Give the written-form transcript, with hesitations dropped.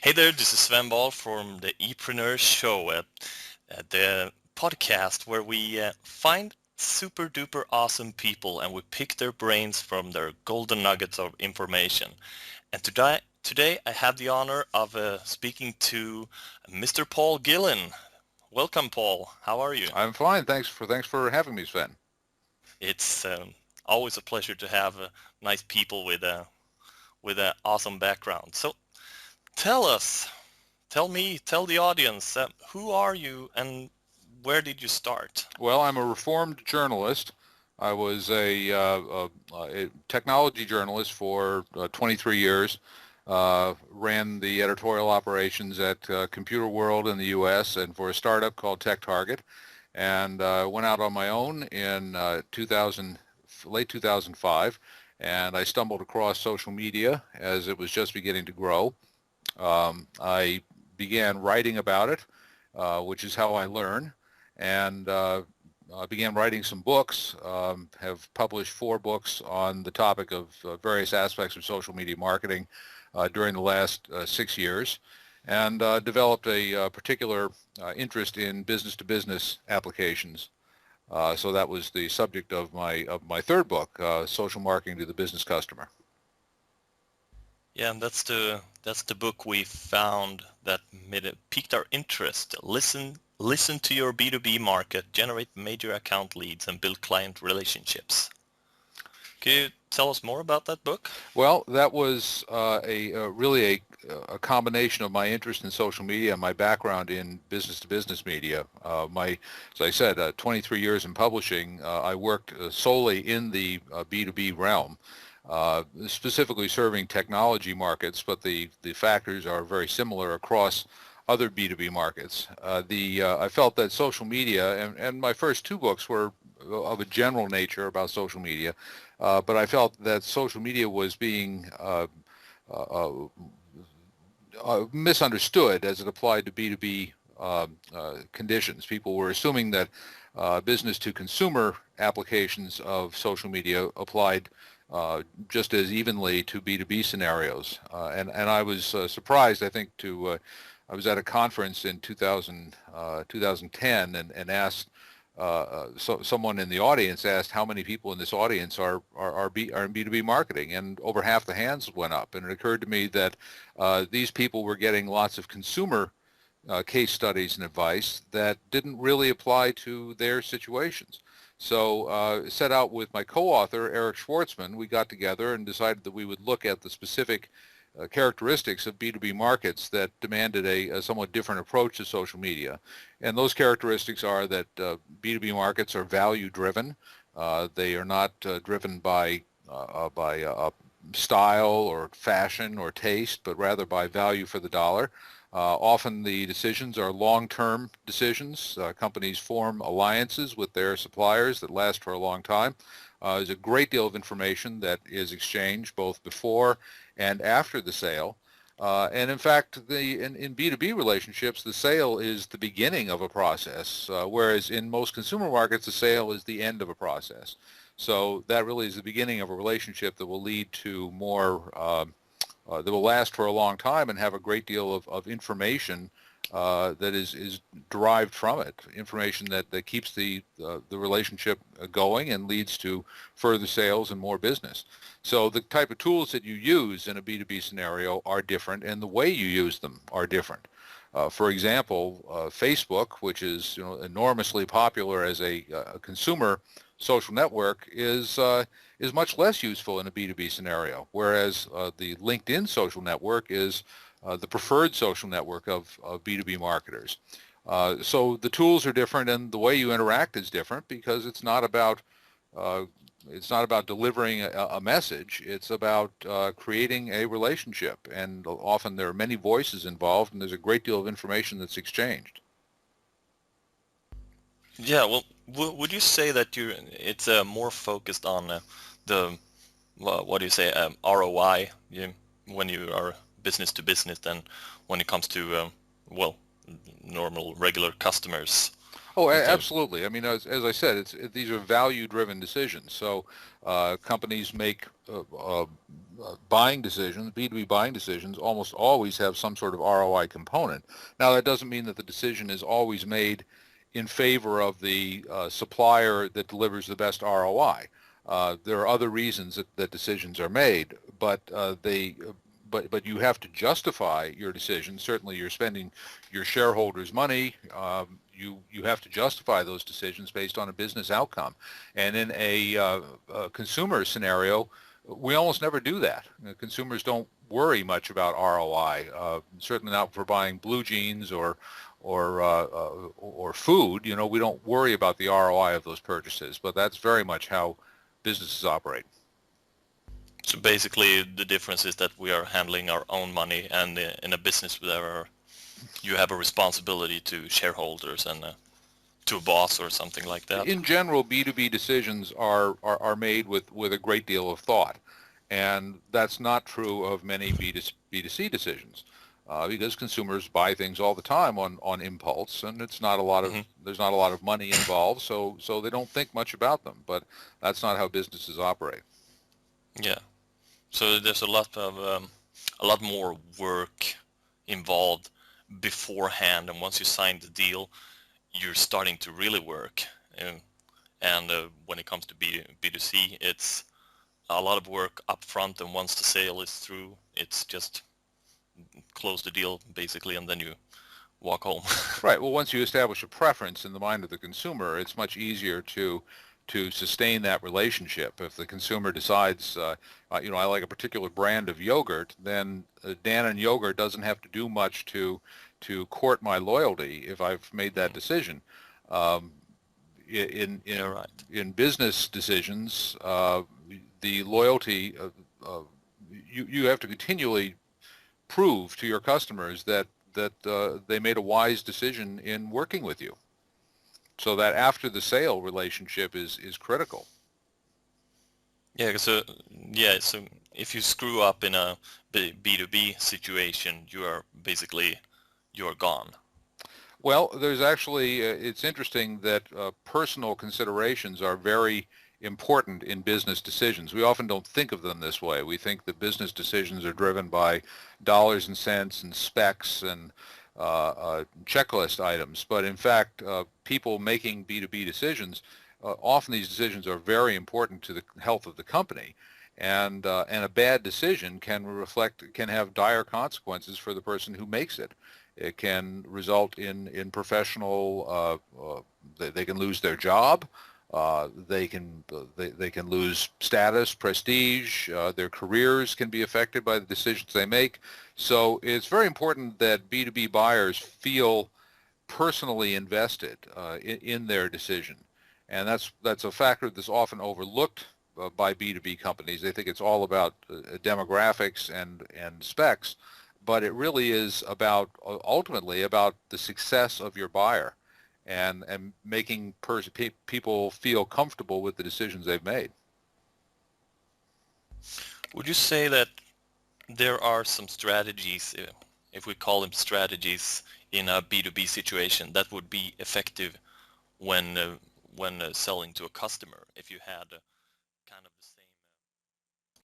Hey there, this is Sven from the ePreneur show, the podcast where we find super duper awesome people and we pick their brains from their golden nuggets of information. And today I have the honor of speaking to Mr. Paul Gillin. Welcome, Paul. How are you? I'm fine. Thanks for having me, Sven. It's always a pleasure to have nice people with an awesome background. So tell us. Tell the audience, who are you and where did you start? Well, I'm a reformed journalist. I was a technology journalist for 23 years. Ran the editorial operations at Computer World in the U.S. and for a startup called Tech Target, and went out on my own in late 2005, and I stumbled across social media as it was just beginning to grow. I began writing about it, which is how I learn, and I began writing some books, have published 4 books on the topic of various aspects of social media marketing during the last 6 years, and developed a particular interest in business-to-business applications. So that was the subject of my third book, Social Marketing to the Business Customer. Yeah, and that's the book we found that piqued our interest. Listen to your B2B market, generate major account leads, and build client relationships. Can you tell us more about that book? Well, that was really a combination of my interest in social media and my background in business-to-business media. As I said, 23 years in publishing. I worked solely in the B2B realm, specifically serving technology markets, but the factors are very similar across other B2B markets. I felt that social media, and my first 2 books were of a general nature about social media, but I felt that social media was being uh, misunderstood as it applied to B2B conditions. People were assuming that business-to-consumer applications of social media applied just as evenly to B2B scenarios. And I was surprised, I think, I was at a conference in 2010 and asked, someone in the audience asked how many people in this audience are in B2B marketing, and over half the hands went up. And it occurred to me that these people were getting lots of consumer case studies and advice that didn't really apply to their situations. So set out with my co-author, Eric Schwartzman. We got together and decided that we would look at the specific characteristics of B2B markets that demanded a somewhat different approach to social media. And those characteristics are that B2B markets are value-driven. They are not driven by style or fashion or taste, but rather by value for the dollar. Often the decisions are long-term decisions. Companies form alliances with their suppliers that last for a long time. There's a great deal of information that is exchanged both before and after the sale. And in fact, in B2B relationships, the sale is the beginning of a process, whereas in most consumer markets, the sale is the end of a process. So that really is the beginning of a relationship that will lead to more, that will last for a long time and have a great deal of information that is derived from it, information that keeps the relationship going and leads to further sales and more business. So the type of tools that you use in a B2B scenario are different, and the way you use them are different. For example, Facebook, which is enormously popular as a consumer social network, is much less useful in a B2B scenario, whereas the LinkedIn social network is the preferred social network of B2B marketers. So the tools are different, and the way you interact is different because it's not about delivering a message. It's about creating a relationship, and often there are many voices involved, and there's a great deal of information that's exchanged. Yeah, well, would you say that it's more focused on the what do you say, ROI, when you are business to business than when it comes to well, normal regular customers? Oh, instead of, absolutely. I mean, as I said, these are value-driven decisions. So companies make buying decisions, B2B buying decisions, almost always have some sort of ROI component. Now, that doesn't mean that the decision is always made in favor of the supplier that delivers the best ROI. There are other reasons that decisions are made, but but you have to justify your decision. Certainly, you're spending your shareholders' money. You have to justify those decisions based on a business outcome. And in a consumer scenario, we almost never do that. Consumers don't worry much about ROI. Certainly not for buying blue jeans or food. You know, we don't worry about the ROI of those purchases. But that's very much how businesses operate. so basically the difference is that we are handling our own money, and in a business where you have a responsibility to shareholders and to a boss or something like that. In general, B2B decisions are made with a great deal of thought, and that's not true of many B2C decisions, because consumers buy things all the time on impulse, and it's not a lot of Hmm. there's not a lot of money involved, so they don't think much about them. But that's not how businesses operate. Yeah. So there's a lot more work involved beforehand, and once you sign the deal, you're starting to really work. And when it comes to B2C, it's a lot of work up front, and once the sale is through, it's just close the deal basically, and then you walk home. Right. Well, once you establish a preference in the mind of the consumer, it's much easier to sustain that relationship. If the consumer decides, you know, I like a particular brand of yogurt, then Dannon Yogurt doesn't have to do much to court my loyalty if I've made that decision. Um, in Yeah, in right. in business decisions, the loyalty you have to continually prove to your customers that they made a wise decision in working with you. So that after the sale relationship is critical. Yeah, so yeah, so if you screw up in a B2B situation, you are basically you're gone. Well, there's actually, it's interesting that personal considerations are very important in business decisions. We often don't think of them this way. We think that business decisions are driven by dollars and cents and specs and checklist items. But in fact, people making B2B decisions, often these decisions are very important to the health of the company. And a bad decision can have dire consequences for the person who makes it. It can result in professional, they can lose their job, they can lose status, prestige, their careers can be affected by the decisions they make. So it's very important that B2B buyers feel personally invested in their decision. And that's a factor that's often overlooked by B2B companies. They think it's all about demographics and specs, but it really is about ultimately about the success of your buyer and making people feel comfortable with the decisions they've made. Would you say that there are some strategies, if we call them strategies, in a B2B situation that would be effective when selling to a customer? If you had